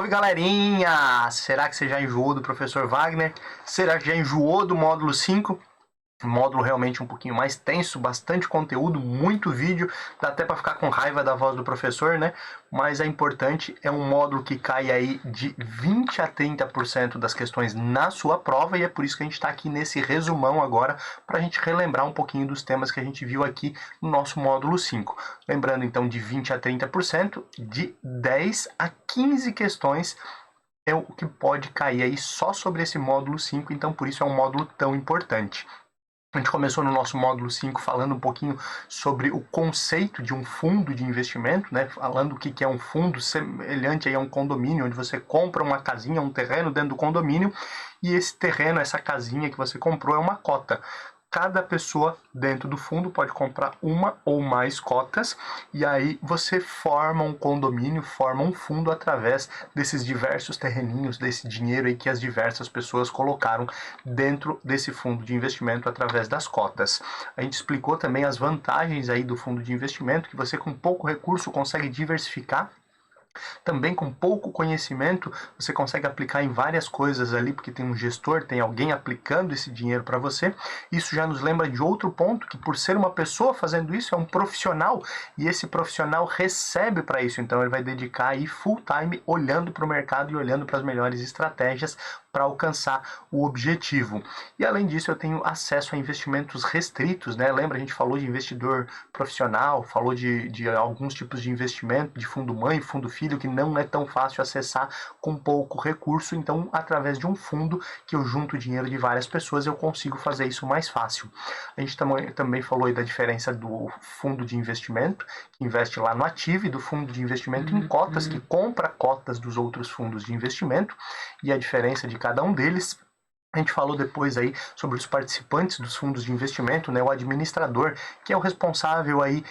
Salve galerinha! Será que você já enjoou do professor Wagner? Será que já enjoou do módulo 5? Módulo realmente um pouquinho mais tenso, bastante conteúdo, muito vídeo, dá até para ficar com raiva da voz do professor, né? Mas é importante, é um módulo que cai aí de 20 a 30% das questões na sua prova e é por isso que a gente está aqui nesse resumão agora para a gente relembrar um pouquinho dos temas que a gente viu aqui no nosso módulo 5. Lembrando então de 20 a 30%, de 10 a 15 questões é o que pode cair aí só sobre esse módulo 5, então por isso é um módulo tão importante. A gente começou no nosso módulo 5 falando um pouquinho sobre o conceito de um fundo de investimento, né? Falando o que é um fundo, semelhante aí a um condomínio, onde você compra uma casinha, um terreno dentro do condomínio, e esse terreno, essa casinha que você comprou é uma cota. Cada pessoa dentro do fundo pode comprar uma ou mais cotas e aí você forma um condomínio, forma um fundo através desses diversos terreninhos, desse dinheiro aí que as diversas pessoas colocaram dentro desse fundo de investimento através das cotas. A gente explicou também as vantagens aí do fundo de investimento, que você com pouco recurso consegue diversificar. Também com pouco conhecimento, você consegue aplicar em várias coisas ali, porque tem um gestor, tem alguém aplicando esse dinheiro para você. Isso já nos lembra de outro ponto, que por ser uma pessoa fazendo isso, é um profissional, e esse profissional recebe para isso, então ele vai dedicar aí full time olhando para o mercado e olhando para as melhores estratégias para alcançar o objetivo. E além disso, eu tenho acesso a investimentos restritos, né? Lembra, a gente falou de investidor profissional, falou de alguns tipos de investimento, de fundo mãe, fundo filho, que não é tão fácil acessar com pouco recurso. Então, através de um fundo que eu junto dinheiro de várias pessoas, eu consigo fazer isso mais fácil. A gente também falou aí da diferença do fundo de investimento, que investe lá no ativo, e do fundo de investimento em cotas, que compra cotas dos outros fundos de investimento, e a diferença de cada um deles. A gente falou depois aí sobre os participantes dos fundos de investimento, né, o administrador, que é o responsável aí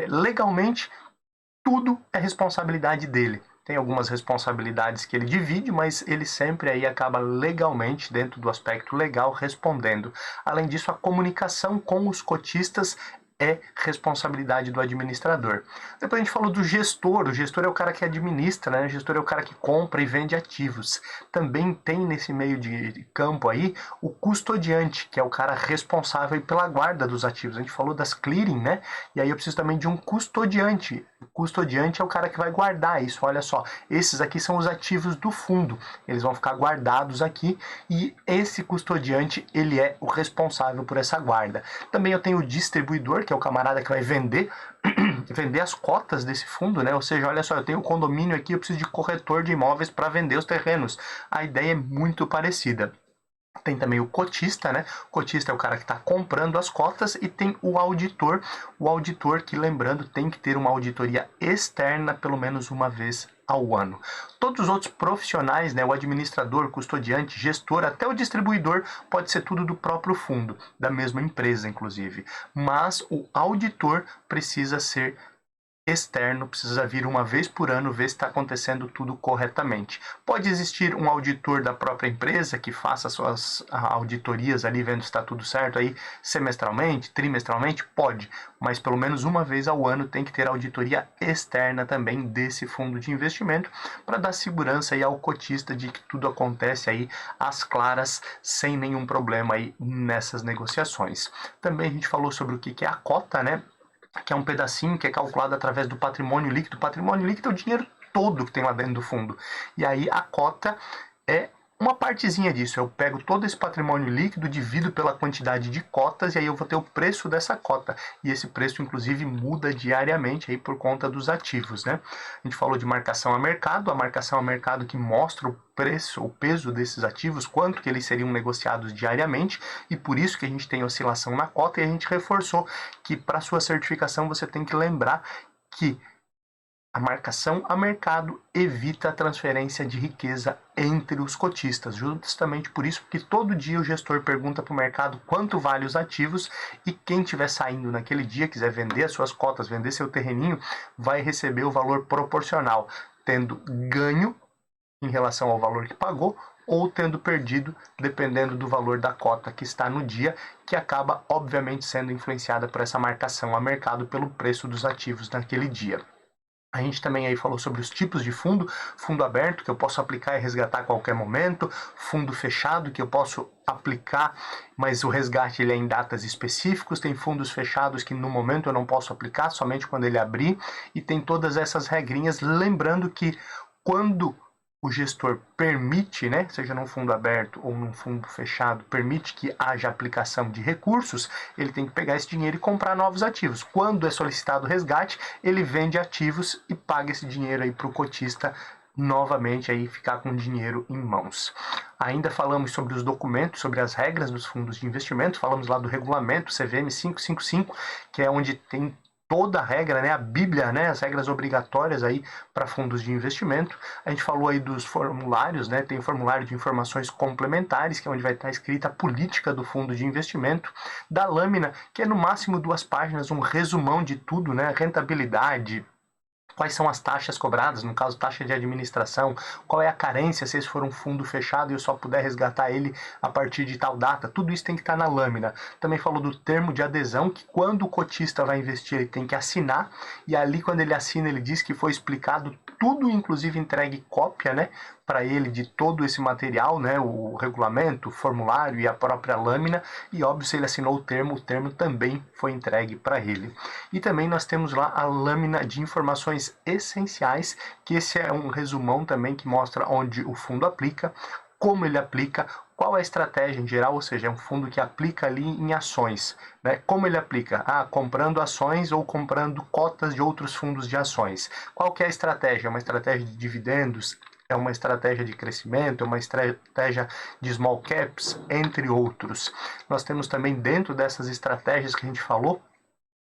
legalmente, tudo é responsabilidade dele. Tem algumas responsabilidades que ele divide, mas ele sempre aí acaba legalmente, dentro do aspecto legal, respondendo. Além disso, a comunicação com os cotistas é responsabilidade do administrador. Depois a gente falou do gestor. O gestor é o cara que administra, né? O gestor é o cara que compra e vende ativos. Também tem nesse meio de campo aí o custodiante, que é o cara responsável pela guarda dos ativos. A gente falou das clearing, né? E aí eu preciso também de um custodiante. O custodiante é o cara que vai guardar isso. Olha só, esses aqui são os ativos do fundo. Eles vão ficar guardados aqui e esse custodiante, ele é o responsável por essa guarda. Também eu tenho o distribuidor, que é o camarada que vai vender as cotas desse fundo, né? Ou seja, olha só, eu tenho um condomínio aqui, eu preciso de corretor de imóveis para vender os terrenos. A ideia é muito parecida. Tem também o cotista, né? O cotista é o cara que está comprando as cotas, e tem o auditor que, lembrando, tem que ter uma auditoria externa pelo menos uma vez ao ano. Todos os outros profissionais, né, o administrador, custodiante, gestor, até o distribuidor, pode ser tudo do próprio fundo, da mesma empresa, inclusive. Mas o auditor precisa ser externo, precisa vir uma vez por ano ver se está acontecendo tudo corretamente. Pode existir um auditor da própria empresa que faça suas auditorias ali, vendo se está tudo certo aí semestralmente, trimestralmente? Pode, mas pelo menos uma vez ao ano tem que ter auditoria externa também desse fundo de investimento, para dar segurança aí ao cotista de que tudo acontece aí às claras, sem nenhum problema aí nessas negociações. Também a gente falou sobre o que é a cota, né? Que é um pedacinho que é calculado através do patrimônio líquido. O patrimônio líquido é o dinheiro todo que tem lá dentro do fundo. E aí a cota é uma partezinha disso. Eu pego todo esse patrimônio líquido, divido pela quantidade de cotas, e aí eu vou ter o preço dessa cota. E esse preço, inclusive, muda diariamente aí por conta dos ativos, né? A gente falou de marcação a mercado que mostra o preço, o peso desses ativos, quanto que eles seriam negociados diariamente, e por isso que a gente tem oscilação na cota, e a gente reforçou que para sua certificação você tem que lembrar que a marcação a mercado evita a transferência de riqueza entre os cotistas, justamente por isso que todo dia o gestor pergunta para o mercado quanto vale os ativos, e quem estiver saindo naquele dia, quiser vender as suas cotas, vender seu terreninho, vai receber o valor proporcional, tendo ganho em relação ao valor que pagou, ou tendo perdido, dependendo do valor da cota que está no dia, que acaba, obviamente, sendo influenciada por essa marcação a mercado pelo preço dos ativos naquele dia. A gente também aí falou sobre os tipos de fundo: fundo aberto, que eu posso aplicar e resgatar a qualquer momento; fundo fechado, que eu posso aplicar, mas o resgate ele é em datas específicas; tem fundos fechados que no momento eu não posso aplicar, somente quando ele abrir; e tem todas essas regrinhas, lembrando que quando o gestor permite, né, seja num fundo aberto ou num fundo fechado, permite que haja aplicação de recursos, ele tem que pegar esse dinheiro e comprar novos ativos. Quando é solicitado o resgate, ele vende ativos e paga esse dinheiro aí para o cotista novamente aí ficar com dinheiro em mãos. Ainda falamos sobre os documentos, sobre as regras dos fundos de investimento. Falamos lá do regulamento CVM 555, que é onde tem toda a regra, né, a Bíblia, né, as regras obrigatórias aí para fundos de investimento. A gente falou aí dos formulários, né, tem o formulário de informações complementares, que é onde vai estar escrita a política do fundo de investimento; da lâmina, que é no máximo 2 páginas, um resumão de tudo, né, rentabilidade, quais são as taxas cobradas, no caso taxa de administração, qual é a carência se esse for um fundo fechado e eu só puder resgatar ele a partir de tal data. Tudo isso tem que estar na lâmina. Também falou do termo de adesão, que quando o cotista vai investir ele tem que assinar, e ali quando ele assina ele diz que foi explicado tudo, inclusive entregue cópia, né, para ele de todo esse material, né, o regulamento, o formulário e a própria lâmina. E óbvio, se ele assinou o termo também foi entregue para ele. E também nós temos lá a lâmina de informações essenciais, que esse é um resumão também que mostra onde o fundo aplica, como ele aplica, qual é a estratégia em geral, ou seja, é um fundo que aplica ali em ações, né? Como ele aplica? Comprando ações ou comprando cotas de outros fundos de ações. Qual que é a estratégia? É uma estratégia de dividendos? É uma estratégia de crescimento? É uma estratégia de small caps? Entre outros. Nós temos também, dentro dessas estratégias que a gente falou,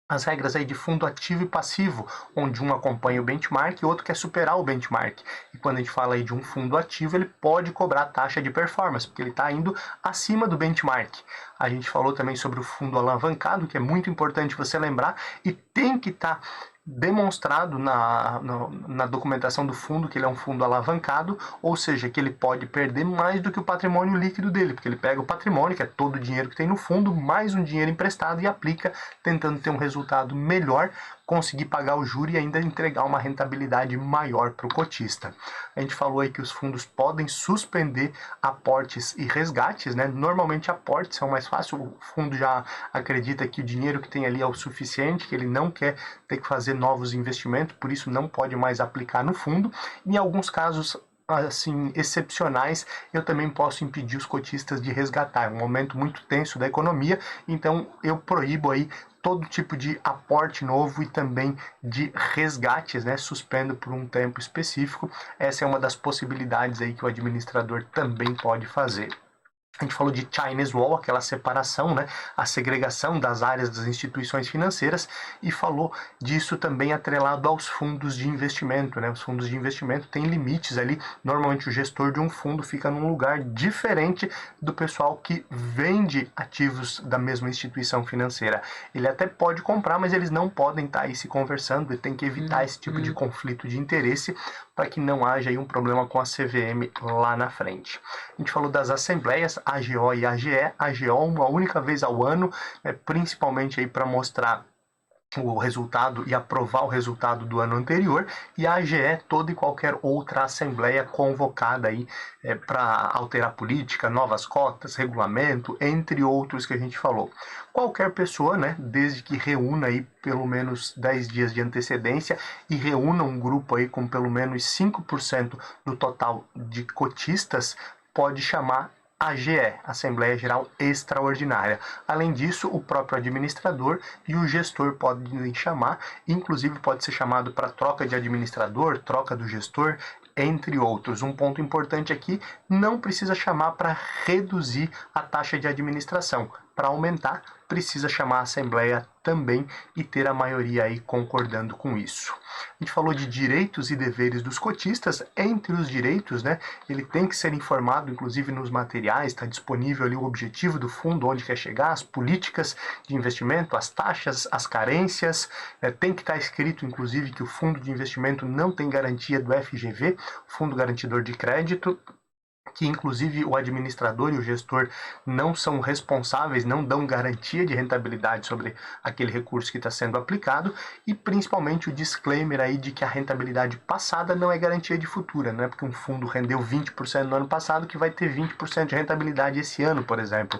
as regras aí de fundo ativo e passivo, onde um acompanha o benchmark e o outro quer superar o benchmark. E quando a gente fala aí de um fundo ativo, ele pode cobrar taxa de performance, porque ele está indo acima do benchmark. A gente falou também sobre o fundo alavancado, que é muito importante você lembrar, e tem que estar demonstrado na documentação do fundo que ele é um fundo alavancado, ou seja, que ele pode perder mais do que o patrimônio líquido dele, porque ele pega o patrimônio, que é todo o dinheiro que tem no fundo, mais um dinheiro emprestado e aplica, tentando ter um resultado melhor, conseguir pagar o juro e ainda entregar uma rentabilidade maior para o cotista. A gente falou aí que os fundos podem suspender aportes e resgates, né? Normalmente aportes são mais fáceis, o fundo já acredita que o dinheiro que tem ali é o suficiente, que ele não quer ter que fazer novos investimentos, por isso não pode mais aplicar no fundo. Em alguns casos assim excepcionais, eu também posso impedir os cotistas de resgatar. É um momento muito tenso da economia, então eu proíbo aí todo tipo de aporte novo e também de resgates, né? Suspendo por um tempo específico. Essa é uma das possibilidades aí que o administrador também pode fazer. A gente falou de Chinese Wall, aquela separação, né, a segregação das áreas das instituições financeiras, e falou disso também atrelado aos fundos de investimento, né? Os fundos de investimento têm limites ali. Normalmente o gestor de um fundo fica num lugar diferente do pessoal que vende ativos da mesma instituição financeira. Ele até pode comprar, mas eles não podem estar aí se conversando, ele tem que evitar esse tipo de conflito de interesse para que não haja aí um problema com a CVM lá na frente. A gente falou das assembleias AGO e AGE. AGO uma única vez ao ano, principalmente aí para mostrar o resultado e aprovar o resultado do ano anterior, e a AGE toda e qualquer outra assembleia convocada aí para alterar política, novas cotas, regulamento, entre outros que a gente falou. Qualquer pessoa, né, desde que reúna aí pelo menos 10 dias de antecedência e reúna um grupo aí com pelo menos 5% do total de cotistas, pode chamar AGE, Assembleia Geral Extraordinária. Além disso, o próprio administrador e o gestor podem chamar, inclusive pode ser chamado para troca de administrador, troca do gestor, entre outros. Um ponto importante aqui, não precisa chamar para reduzir a taxa de administração. Para aumentar, precisa chamar a Assembleia também e ter a maioria aí concordando com isso. A gente falou de direitos e deveres dos cotistas. Entre os direitos, né, ele tem que ser informado, inclusive nos materiais, está disponível ali o objetivo do fundo, onde quer chegar, as políticas de investimento, as taxas, as carências, tem que estar escrito, inclusive, que o fundo de investimento não tem garantia do FGV, Fundo Garantidor de Crédito. que inclusive o administrador e o gestor não são responsáveis, não dão garantia de rentabilidade sobre aquele recurso que está sendo aplicado, e principalmente o disclaimer aí de que a rentabilidade passada não é garantia de futura, não é porque um fundo rendeu 20% no ano passado que vai ter 20% de rentabilidade esse ano, por exemplo.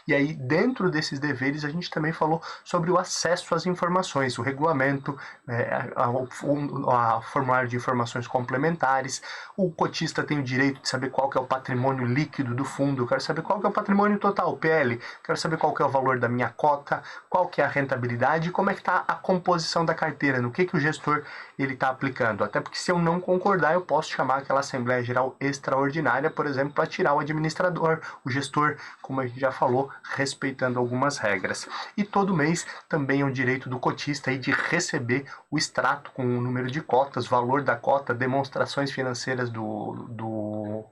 E aí, dentro desses deveres, a gente também falou sobre o acesso às informações, o regulamento, a formulário de informações complementares. O cotista tem o direito de saber qual que é o patrimônio líquido do fundo, eu quero saber qual que é o patrimônio total, o PL, quero saber qual que é o valor da minha cota, qual que é a rentabilidade e como é que está a composição da carteira, no que o gestor ele está aplicando. Até porque se eu não concordar, eu posso chamar aquela Assembleia Geral Extraordinária, por exemplo, para tirar o administrador, o gestor, como a gente já falou, respeitando algumas regras. E todo mês também é um direito do cotista aí de receber o extrato com o número de cotas, valor da cota, demonstrações financeiras do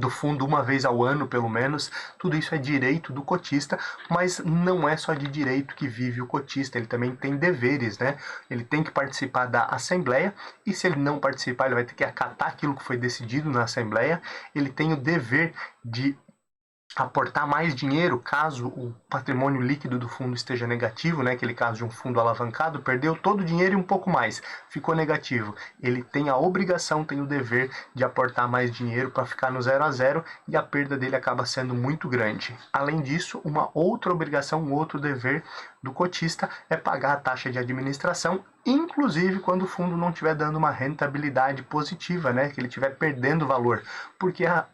fundo uma vez ao ano, pelo menos. Tudo isso é direito do cotista, mas não é só de direito que vive o cotista, ele também tem deveres, né? Ele tem que participar da assembleia, e se ele não participar, ele vai ter que acatar aquilo que foi decidido na assembleia. Ele tem o dever de aportar mais dinheiro caso o patrimônio líquido do fundo esteja negativo, né? Aquele caso de um fundo alavancado, perdeu todo o dinheiro e um pouco mais, ficou negativo. Ele tem a obrigação, tem o dever de aportar mais dinheiro para ficar no 0 a 0, e a perda dele acaba sendo muito grande. Além disso, uma outra obrigação, um outro dever do cotista é pagar a taxa de administração, inclusive quando o fundo não estiver dando uma rentabilidade positiva, né? Que ele estiver perdendo valor, porque a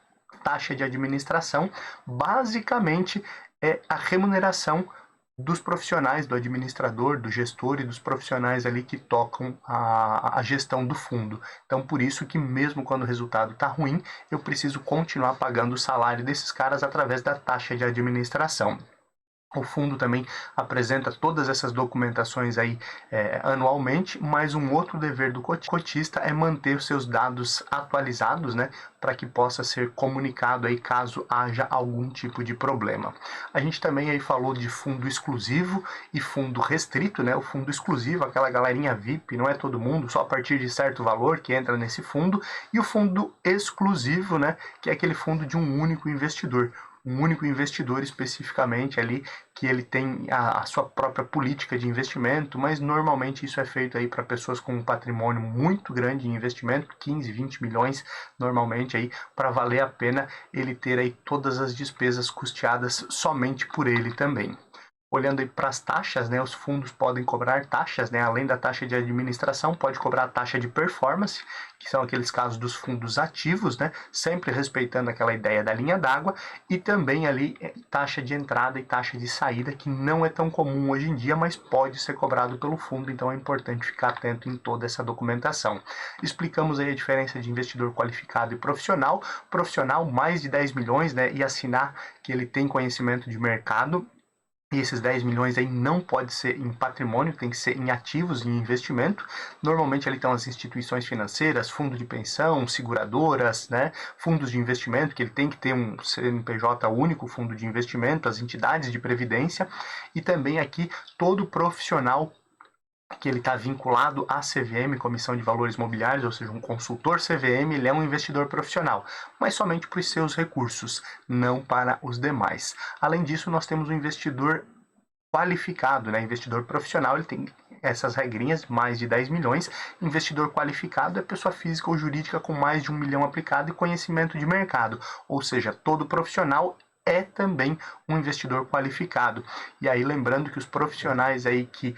taxa de administração basicamente é a remuneração dos profissionais, do administrador, do gestor e dos profissionais ali que tocam a gestão do fundo. Então, por isso que mesmo quando o resultado está ruim, eu preciso continuar pagando o salário desses caras através da taxa de administração. O fundo também apresenta todas essas documentações aí anualmente, mas um outro dever do cotista é manter os seus dados atualizados, né, para que possa ser comunicado aí caso haja algum tipo de problema. A gente também aí falou de fundo exclusivo e fundo restrito, né? O fundo exclusivo, aquela galerinha VIP, não é todo mundo, só a partir de certo valor que entra nesse fundo, e o fundo exclusivo, né, que é aquele fundo de um único investidor. Um único investidor especificamente ali, que ele tem a sua própria política de investimento, mas normalmente isso é feito aí para pessoas com um patrimônio muito grande em investimento, 15, 20 milhões normalmente aí, para valer a pena ele ter aí todas as despesas custeadas somente por ele também. Olhando aí para as taxas, né, os fundos podem cobrar taxas, né, além da taxa de administração, pode cobrar a taxa de performance, que são aqueles casos dos fundos ativos, né, sempre respeitando aquela ideia da linha d'água, e também ali taxa de entrada e taxa de saída, que não é tão comum hoje em dia, mas pode ser cobrado pelo fundo, então é importante ficar atento em toda essa documentação. Explicamos aí a diferença de investidor qualificado e profissional. Profissional, mais de 10 milhões, né, e assinar que ele tem conhecimento de mercado. E esses 10 milhões aí não pode ser em patrimônio, tem que ser em ativos, em investimento. Normalmente ali estão as instituições financeiras, fundo de pensão, seguradoras, né, fundos de investimento, que ele tem que ter um CNPJ único, fundo de investimento, as entidades de previdência, e também aqui todo profissional que ele está vinculado à CVM, Comissão de Valores Mobiliários, ou seja, um consultor CVM, ele é um investidor profissional, mas somente para os seus recursos, não para os demais. Além disso, nós temos um investidor qualificado, né? Investidor profissional, ele tem essas regrinhas, mais de 10 milhões. Investidor qualificado é pessoa física ou jurídica com mais de 1 milhão aplicado e conhecimento de mercado, ou seja, todo profissional é também um investidor qualificado. E aí, lembrando que os profissionais aí que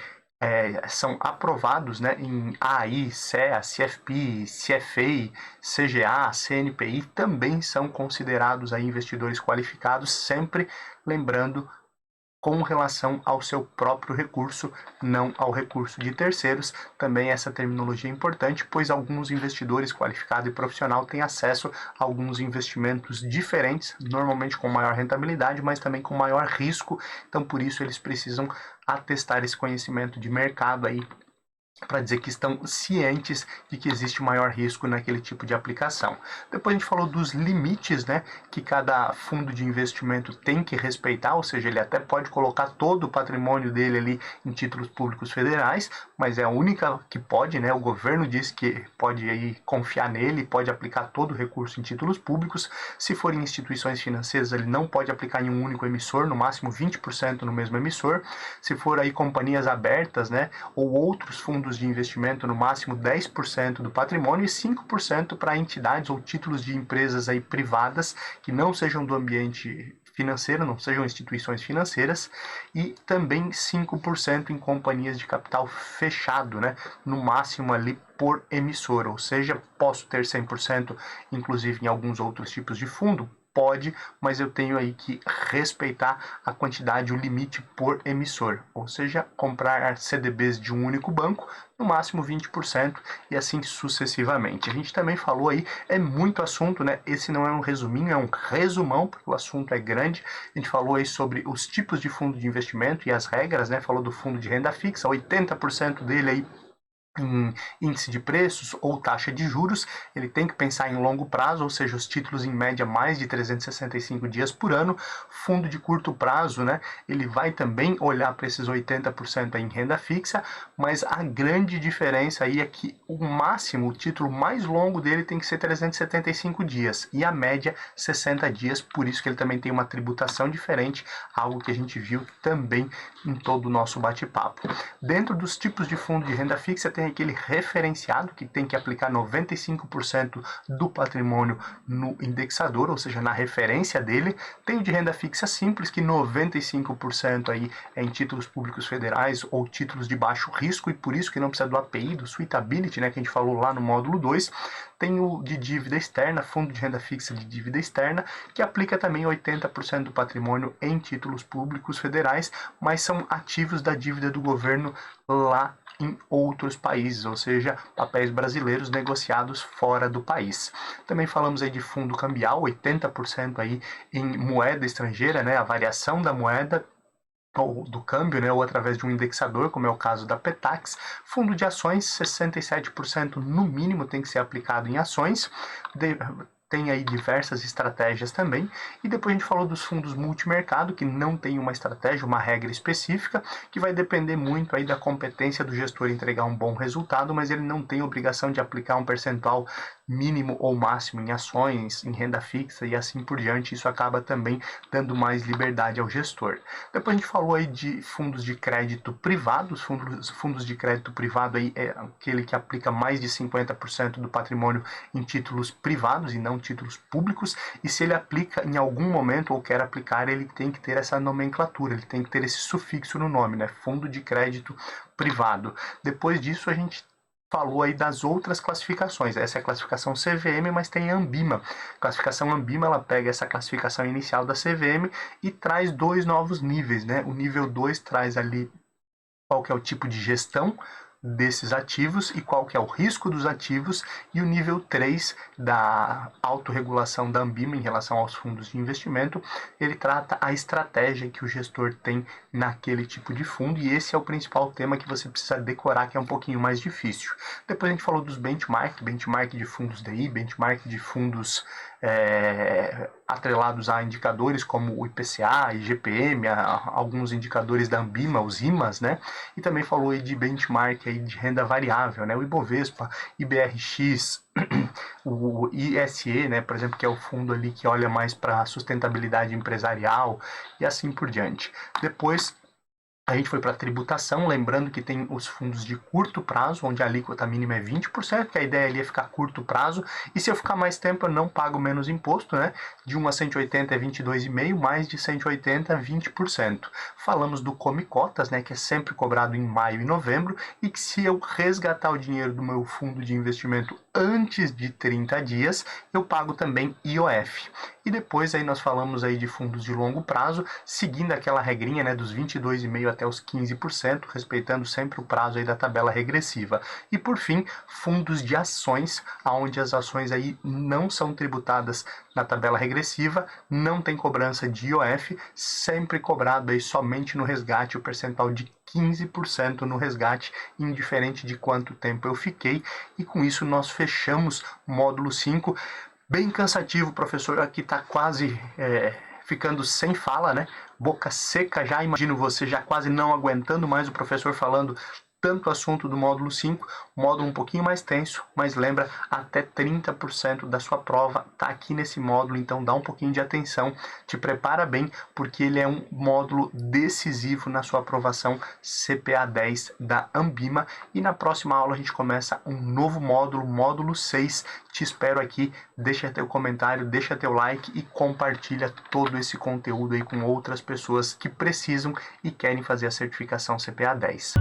são aprovados, né, em AI, CEA, CFP, CFA, CGA, CNPI, também são considerados aí investidores qualificados, sempre lembrando com relação ao seu próprio recurso, não ao recurso de terceiros. Também essa terminologia é importante, pois alguns investidores qualificados e profissional têm acesso a alguns investimentos diferentes, normalmente com maior rentabilidade, mas também com maior risco. Então, por isso, eles precisam atestar esse conhecimento de mercado aí, para dizer que estão cientes de que existe maior risco naquele tipo de aplicação. Depois a gente falou dos limites, né, que cada fundo de investimento tem que respeitar, ou seja, ele até pode colocar todo o patrimônio dele ali em títulos públicos federais, mas é a única que pode, né? O governo diz que pode aí confiar nele, pode aplicar todo o recurso em títulos públicos. Se for em instituições financeiras, ele não pode aplicar em um único emissor, no máximo 20% no mesmo emissor. Se for aí companhias abertas, né, ou outros fundos de investimento, no máximo 10% do patrimônio e 5% para entidades ou títulos de empresas aí privadas que não sejam do ambiente financeiro, não sejam instituições financeiras, e também 5% em companhias de capital fechado, né, no máximo ali por emissora, ou seja, posso ter 100%, inclusive em alguns outros tipos de fundo, pode, mas eu tenho aí que respeitar a quantidade, o limite por emissor, ou seja, comprar CDBs de um único banco, no máximo 20% e assim sucessivamente. A gente também falou aí, é muito assunto, né? Esse não é um resuminho, é um resumão, porque o assunto é grande. A gente falou aí sobre os tipos de fundo de investimento e as regras, né? Falou do fundo de renda fixa, 80% dele aí em índice de preços ou taxa de juros, ele tem que pensar em longo prazo, ou seja, os títulos em média mais de 365 dias por ano. Fundo de curto prazo, né, ele vai também olhar para esses 80% em renda fixa, mas a grande diferença aí é que o máximo, o título mais longo dele tem que ser 375 dias e a média 60 dias, por isso que ele também tem uma tributação diferente, algo que a gente viu também em todo o nosso bate-papo. Dentro dos tipos de fundo de renda fixa tem aquele referenciado que tem que aplicar 95% do patrimônio no indexador, ou seja, na referência dele. Tem o de renda fixa simples, que 95% aí é em títulos públicos federais ou títulos de baixo risco, e por isso que não precisa do API, do suitability, né, que a gente falou lá no módulo 2. Tem o de dívida externa, fundo de renda fixa de dívida externa, que aplica também 80% do patrimônio em títulos públicos federais, mas são ativos da dívida do governo lá em outros países, ou seja, papéis brasileiros negociados fora do país. Também falamos aí de fundo cambial, 80% aí em moeda estrangeira, né, a variação da moeda ou do câmbio, né, ou através de um indexador, como é o caso da Petax. Fundo de ações, 67% no mínimo tem que ser aplicado em ações. Tem aí diversas estratégias também, e depois a gente falou dos fundos multimercado, que não tem uma estratégia, uma regra específica, que vai depender muito aí da competência do gestor entregar um bom resultado, mas ele não tem obrigação de aplicar um percentual mínimo ou máximo em ações, em renda fixa e assim por diante. Isso acaba também dando mais liberdade ao gestor. Depois a gente falou aí de fundos de crédito privado. Os fundos de crédito privado aí é aquele que aplica mais de 50% do patrimônio em títulos privados e não títulos públicos, e se ele aplica em algum momento ou quer aplicar, ele tem que ter essa nomenclatura, ele tem que ter esse sufixo no nome, né? Fundo de crédito privado. Depois disso a gente falou aí das outras classificações. Essa é a classificação CVM, mas tem a Ambima. A classificação Ambima, ela pega essa classificação inicial da CVM e traz dois novos níveis, né? O nível 2 traz ali qual que é o tipo de gestão desses ativos e qual que é o risco dos ativos, e o nível 3 da autorregulação da Ambima em relação aos fundos de investimento, ele trata a estratégia que o gestor tem naquele tipo de fundo, e esse é o principal tema que você precisa decorar, que é um pouquinho mais difícil. Depois a gente falou dos benchmark de fundos DI, benchmark de fundos atrelados a indicadores como o IPCA, IGPM, alguns indicadores da Ambima, os IMAs, né? E também falou aí de benchmark aí de renda variável, né? O Ibovespa, IBRX, o ISE, né? Por exemplo, que é o fundo ali que olha mais para a sustentabilidade empresarial e assim por diante. Depois a gente foi para a tributação, lembrando que tem os fundos de curto prazo, onde a alíquota mínima é 20%, que a ideia ali é ficar curto prazo, e se eu ficar mais tempo eu não pago menos imposto, né? De 1 a 180 é 22,5%, mais de 180 é 20%. Falamos do Come Cotas, né, que é sempre cobrado em maio e novembro, e que se eu resgatar o dinheiro do meu fundo de investimento antes de 30 dias, eu pago também IOF. E depois aí nós falamos aí de fundos de longo prazo, seguindo aquela regrinha, né, dos 22,5% até os 15%, respeitando sempre o prazo aí da tabela regressiva. E por fim, fundos de ações, onde as ações aí não são tributadas na tabela regressiva, não tem cobrança de IOF, sempre cobrado aí somente no resgate, o percentual de 15% no resgate, indiferente de quanto tempo eu fiquei. E com isso nós fechamos o módulo 5. Bem cansativo, professor, aqui está quase ficando sem fala, né? Boca seca já, imagino você já quase não aguentando mais o professor falando tanto assunto do módulo 5, módulo um pouquinho mais tenso, mas lembra, até 30% da sua prova está aqui nesse módulo, então dá um pouquinho de atenção, te prepara bem, porque ele é um módulo decisivo na sua aprovação CPA 10 da Ambima, e na próxima aula a gente começa um novo módulo, módulo 6, te espero aqui, deixa teu comentário, deixa teu like e compartilha todo esse conteúdo aí com outras pessoas que precisam e querem fazer a certificação CPA 10.